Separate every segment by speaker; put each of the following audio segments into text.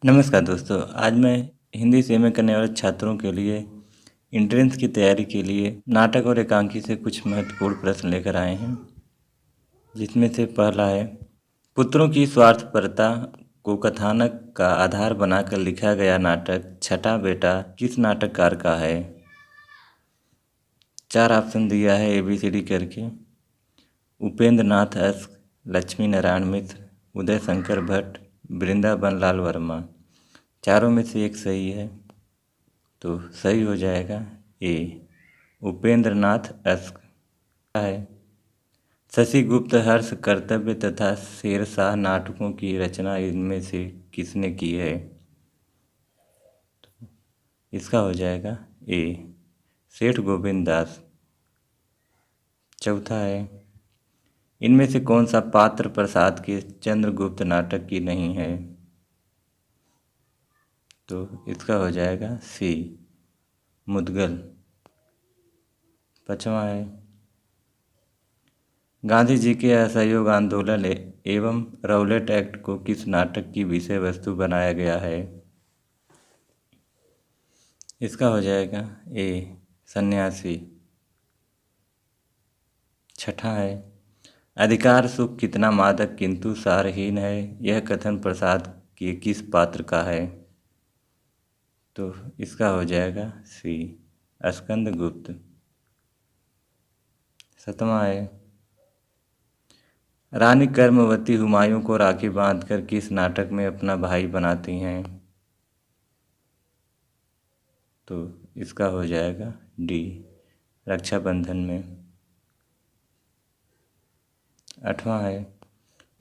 Speaker 1: नमस्कार दोस्तों, आज मैं हिंदी सीएमए करने वाले छात्रों के लिए एंट्रेंस की तैयारी के लिए नाटक और एकांकी से कुछ महत्वपूर्ण प्रश्न लेकर आए हैं, जिसमें से पहला है, पुत्रों की स्वार्थपरता को कथानक का आधार बनाकर लिखा गया नाटक छठा बेटा किस नाटककार का है? 4 ऑप्शन दिया है ABCD करके। उपेंद्र नाथ अस्क, लक्ष्मी नारायण मिश्र, उदय शंकर भट्ट, वृंदावन लाल वर्मा। चारों में से एक सही है, तो सही हो जाएगा ए, उपेंद्र नाथ अस्क है। शशि गुप्त हर्ष कर्तव्य तथा शेरशाह नाटकों की रचना इनमें से किसने की है? इसका हो जाएगा ए, सेठ गोविंद दास। चौथा है, इनमें से कौन सा पात्र प्रसाद के चंद्रगुप्त नाटक की नहीं है? तो इसका हो जाएगा सी, मुदगल। पांचवा है, गांधी जी के असहयोग आंदोलन एवं राउलेट एक्ट को किस नाटक की विषय वस्तु बनाया गया है? इसका हो जाएगा ए, सन्यासी। छठा है, अधिकार सुख कितना मादक किंतु सारहीन है, यह कथन प्रसाद के किस पात्र का है? तो इसका हो जाएगा सी, स्कंद गुप्त। सातवां है, रानी कर्मवती हुमायूं को राखी बांधकर किस नाटक में अपना भाई बनाती हैं? तो इसका हो जाएगा डी, रक्षाबंधन में। आठवां है,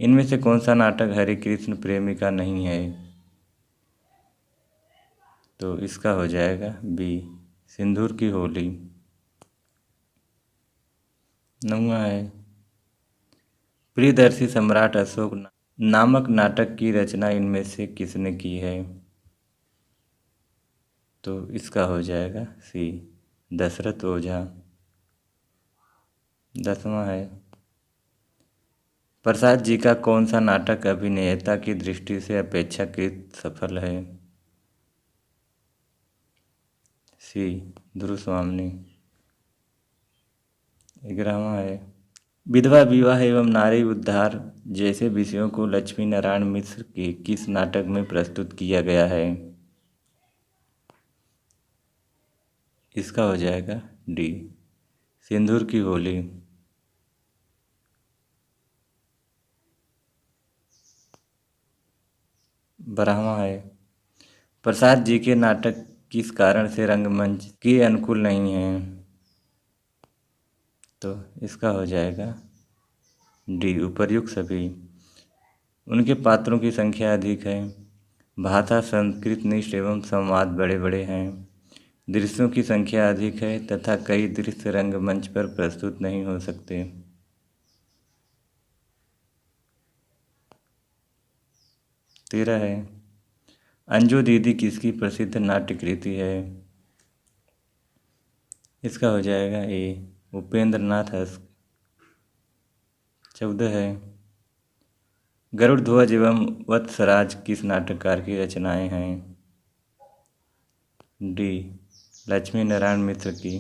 Speaker 1: इनमें से कौन सा नाटक हरे कृष्ण प्रेमिका नहीं है? तो इसका हो जाएगा बी, सिंदूर की होली। नौवां है, प्रियदर्शी सम्राट अशोक नामक नाटक की रचना इनमें से किसने की है? तो इसका हो जाएगा सी, दशरथ ओझा। 10वां है, प्रसाद जी का कौन सा नाटक अभिनेता की दृष्टि से अपेक्षाकृत सफल है? सी, ध्रुव स्वामिनी। 11वां है, विधवा विवाह एवं नारी उद्धार जैसे विषयों को लक्ष्मी नारायण मिश्र के किस नाटक में प्रस्तुत किया गया है? इसका हो जाएगा डी, सिंदूर की होली। 12वां है, प्रसाद जी के नाटक किस कारण से रंगमंच के अनुकूल नहीं हैं? तो इसका हो जाएगा डी, उपर्युक्त सभी। उनके पात्रों की संख्या अधिक है, भाषा संस्कृत निष्ठ एवं संवाद बड़े बड़े हैं, दृश्यों की संख्या अधिक है तथा कई दृश्य रंगमंच पर प्रस्तुत नहीं हो सकते। 13 है, अंजू दीदी किसकी प्रसिद्ध नाट्यकृति है? इसका हो जाएगा ए, उपेंद्र नाथ अस्क। 14 है, गरुड़ ध्वज एवं वत्सराज किस नाटककार की रचनाएं हैं? डी, लक्ष्मी नारायण मिश्र की।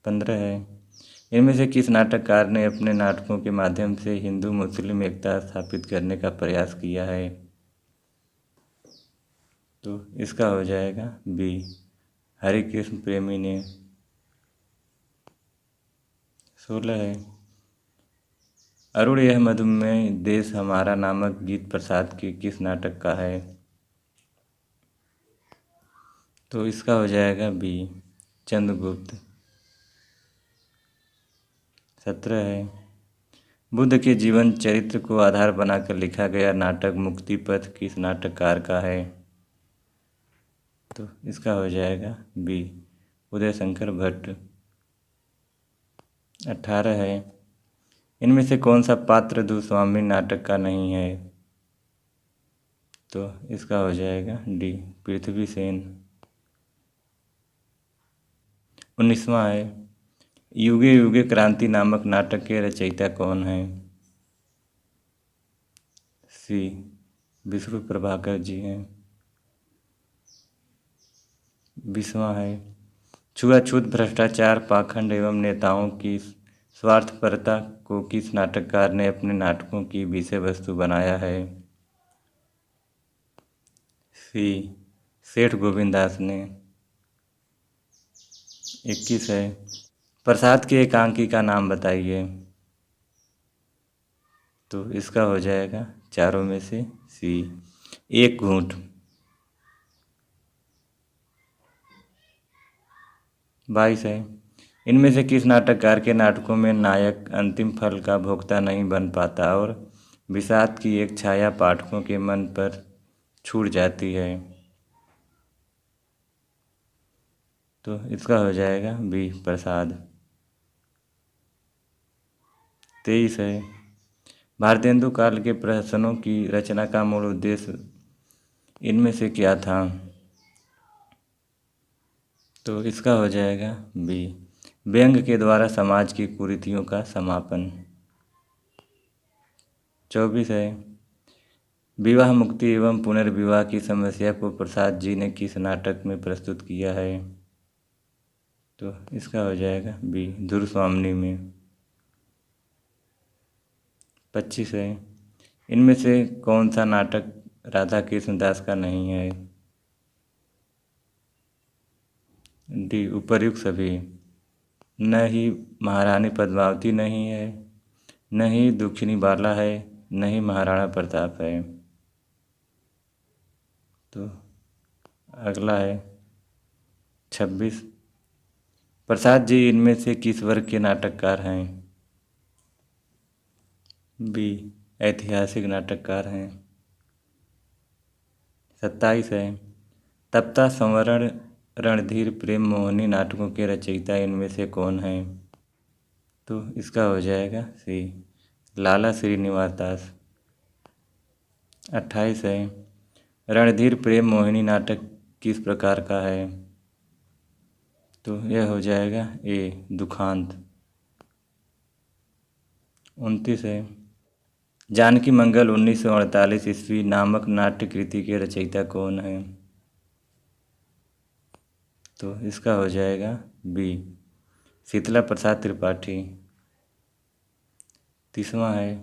Speaker 1: 15 है, इनमें से किस नाटककार ने अपने नाटकों के माध्यम से हिंदू मुस्लिम एकता स्थापित करने का प्रयास किया है? तो इसका हो जाएगा बी, हरे कृष्ण प्रेमी ने। 16 है, अरुण यह मधुमेह देश हमारा नामक गीत प्रसाद के किस नाटक का है? तो इसका हो जाएगा बी, चंद्रगुप्त। 17 है, बुद्ध के जीवन चरित्र को आधार बनाकर लिखा गया नाटक मुक्ति पथ किस नाटककार का है? तो इसका हो जाएगा बी, उदय शंकर भट्ट। 18 है, इनमें से कौन सा पात्र दुस्वामी नाटक का नहीं है? तो इसका हो जाएगा डी, पृथ्वी सेन। 19वां है, युगे युगे क्रांति नामक नाटक के रचयिता कौन है? सी, विष्णु प्रभाकर जी हैं। 20वां है छुआछूत, भ्रष्टाचार, पाखंड एवं नेताओं की स्वार्थपरता को किस नाटककार ने अपने नाटकों की विषय वस्तु बनाया है? सी सेठ गोविंदास ने। 21 है प्रसाद के एकांकी का नाम बताइए। तो इसका हो जाएगा चारों में से सी, एक घूंट। 22 है इनमें से किस नाटककार के नाटकों में नायक अंतिम फल का भोक्ता नहीं बन पाता और विषाद की एक छाया पाठकों के मन पर छूट जाती है? तो इसका हो जाएगा बी, प्रसाद। 23 है भारतेंदु काल के प्रहसनों की रचना का मूल उद्देश्य इनमें से क्या था? तो इसका हो जाएगा बी, व्यंग के द्वारा समाज की कुरीतियों का समापन। 24 है विवाह मुक्ति एवं पुनर्विवाह की समस्या को प्रसाद जी ने किस नाटक में प्रस्तुत किया है? तो इसका हो जाएगा बी, धुरस्वामिनी में। 25 है इनमें से कौन सा नाटक राधा कृष्ण दास का नहीं है? डी, उपर्युक्त सभी। न ही महारानी पद्मावती नहीं है, न ही दुखिनी बाला है, न ही महाराणा प्रताप है। तो अगला है 26 प्रसाद जी इनमें से किस वर्ग के नाटककार हैं? बी, ऐतिहासिक नाटककार हैं। 27 है तप्ता, संवरण, रणधीर, प्रेम मोहिनी नाटकों के रचयिता इनमें से कौन है? तो इसका हो जाएगा सी, लाला श्रीनिवास दास। 28 है रणधीर प्रेम मोहिनी नाटक किस प्रकार का है? तो यह हो जाएगा ए, दुखांत। 29 है जानकी मंगल 1948 ईस्वी नामक नाट्य कृति के रचयिता कौन है? तो इसका हो जाएगा बी, शीतला प्रसाद त्रिपाठी। 30वां है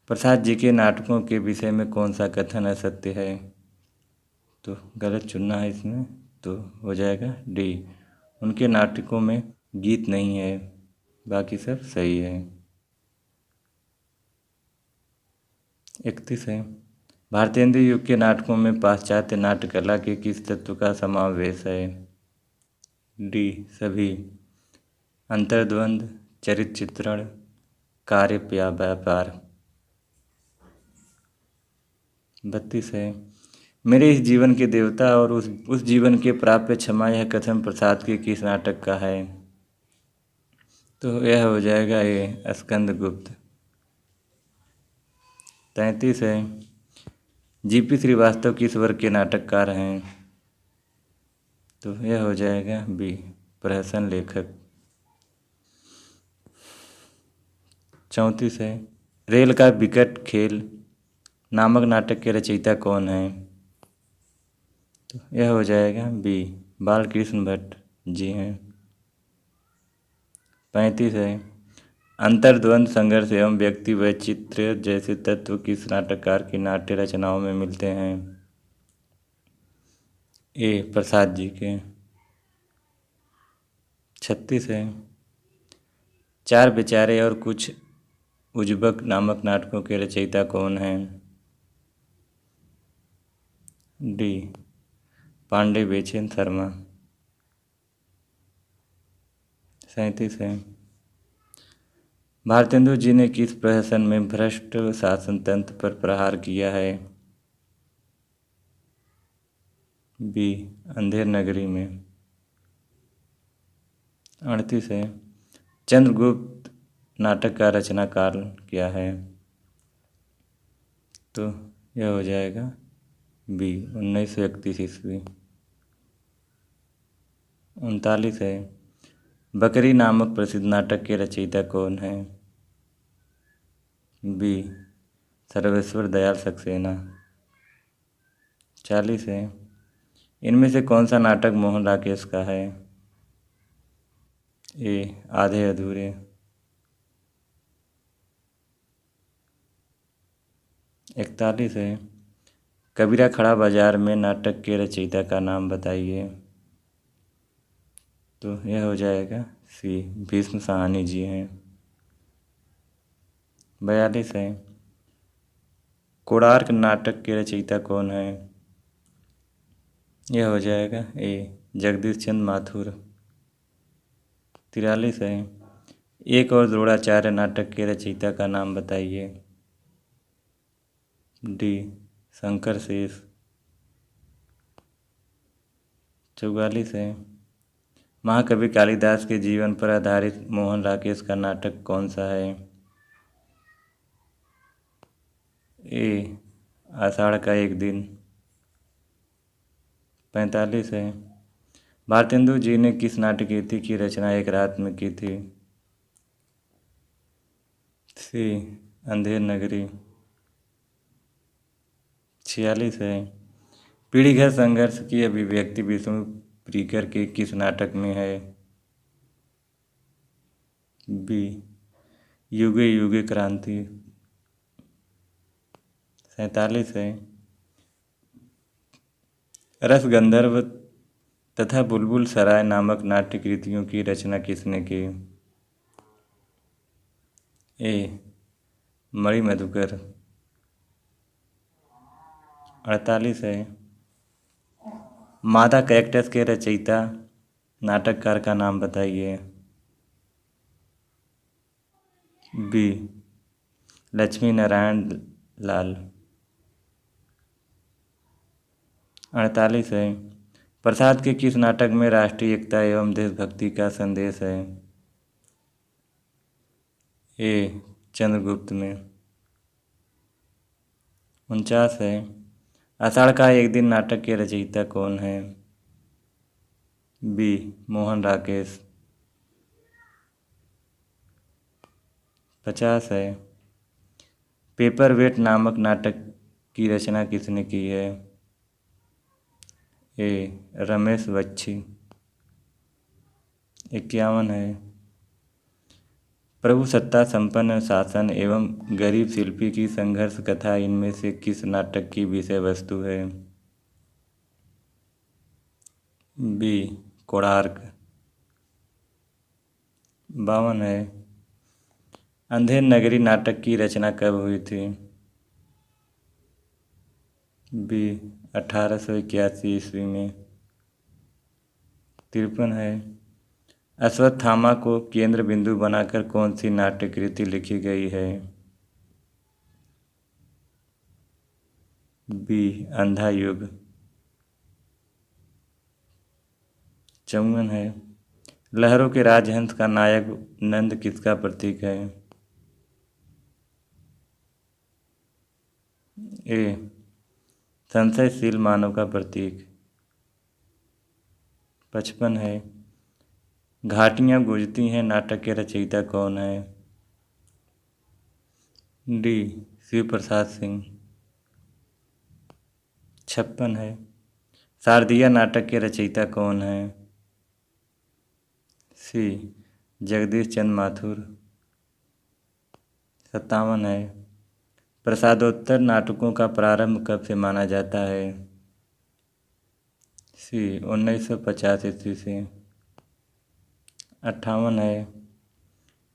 Speaker 1: प्रसाद जी के नाटकों के विषय में कौन सा कथन असत्य है? तो गलत चुनना है इसमें, तो हो जाएगा डी, उनके नाटकों में गीत नहीं है, बाकी सब सही है। 31 है भारतेंदु युग के नाटकों में पाश्चात्य नाट्यकला के किस तत्व का समावेश है? डी, सभी। अंतर्द्वंद, चरित्र चित्रण, कार्य या व्यापार। 32 है मेरे इस जीवन के देवता और उस जीवन के प्राप्य क्षमा, यह कथन प्रसाद के किस नाटक का है? तो यह हो जाएगा ये, स्कंदगुप्त। 33 है जीपी श्रीवास्तव किस वर्ग के नाटककार हैं? तो यह हो जाएगा बी, प्रहसन लेखक। 34 है रेल का विकट खेल नामक नाटक के रचयिता कौन है? तो यह हो जाएगा बी, बालकृष्ण भट्ट जी हैं। 35 है अंतर्द्वंद, संघर्ष एवं व्यक्ति वैचित्र्य जैसे तत्व किस नाटककार की नाट्य रचनाओं में मिलते हैं? ए, प्रसाद जी के। 36 है चार बेचारे और कुछ उजबक नामक नाटकों के रचयिता कौन हैं? डी, पांडे बेचन शर्मा। 37 है भारतेंदु जी ने किस प्रहसन में भ्रष्ट शासन तंत्र पर प्रहार किया है? बी, अंधेर नगरी में। 38 है चंद्रगुप्त नाटक का रचनाकाल क्या है? तो यह हो जाएगा बी, 1931 ईस्वी। 39 है बकरी नामक प्रसिद्ध नाटक के रचयिता कौन है? बी, सर्वेश्वर दयाल सक्सेना। 40 है। इनमें से कौन सा नाटक मोहन राकेश का है? ए आधे अधूरे। 41 है। कबीरा खड़ा बाजार में नाटक के रचयिता का नाम बताइए। तो यह हो जाएगा सी भीष्म साहनी जी हैं। 42 है। कोणार्क नाटक के रचयिता कौन है? यह हो जाएगा ए जगदीश चंद्र माथुर। 43 है। एक और द्रोणाचार्य नाटक के रचयिता का नाम बताइए। डी शंकर शेष। 44 है। महाकवि कालिदास के जीवन पर आधारित मोहन राकेश का नाटक कौन सा है? ए आषाढ़ का एक दिन। 45 है। भारतेंदु जी ने किस नाट्यकृति की रचना एक रात में की थी? सी अंधेर नगरी। 46 है। पीढ़ीगत संघर्ष की अभिव्यक्ति विष्णु प्रिकर के किस नाटक में है? बी युगे युगे क्रांति। 47 है। रस गंधर्व तथा बुलबुल सराय नामक नाट्य कृतियों की रचना किसने की? ए मणि मधुकर। 48 है। मादा कैक्टस के रचयिता नाटककार का नाम बताइए। बी लक्ष्मी नारायण लाल। 48 है। प्रसाद के किस नाटक में राष्ट्रीय एकता एवं देशभक्ति का संदेश है? ए चंद्रगुप्त में। 49 है। आषाढ़ का एक दिन नाटक के रचयिता कौन है? बी मोहन राकेश। 50 है। पेपर वेट नामक नाटक की रचना किसने की है? ए रमेश बच्ची। 51 है। प्रभु सत्ता संपन्न शासन एवं गरीब शिल्पी की संघर्ष कथा इनमें से किस नाटक की विषय वस्तु है? बी कोणार्क। 52 है। अंधेर नगरी नाटक की रचना कब हुई थी? बी 1881 ईस्वी में। 53 है। अश्वत्थामा को केंद्र बिंदु बनाकर कौन सी नाट्यकृति लिखी गई है? बी अंधा युग। 54 है। लहरों के राजहंस का नायक नंद किसका प्रतीक है? ए संशयशील मानव का प्रतीक। 55 है। घाटियां गुजती हैं नाटक के रचयिता कौन है? डी शिव प्रसाद सिंह। 56 है। शारदिया नाटक के रचयिता कौन है? सी जगदीश चंद्र माथुर। 57 है। प्रसादोत्तर नाटकों का प्रारंभ कब से माना जाता है? सी 1950 ईस्वी से। 58 है।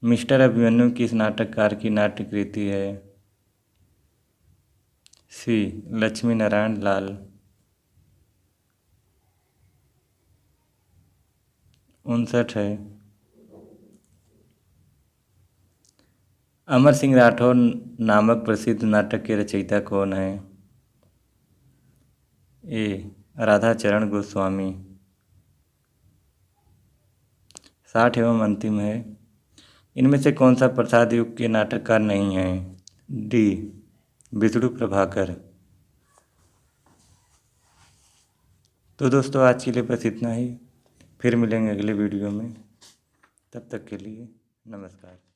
Speaker 1: मिस्टर अभिमन्यु किस नाटककार की नाट्यकृति है? सी लक्ष्मी नारायण लाल। 59 है। अमर सिंह राठौर नामक प्रसिद्ध नाटक के रचयिता कौन है? ए राधाचरण गोस्वामी। 60 एवं अंतिम है। इनमें से कौन सा प्रसाद युग के नाटककार नहीं है? डी विष्णु प्रभाकर। तो दोस्तों आज के लिए बस इतना ही। फिर मिलेंगे अगले वीडियो में। तब तक के लिए नमस्कार।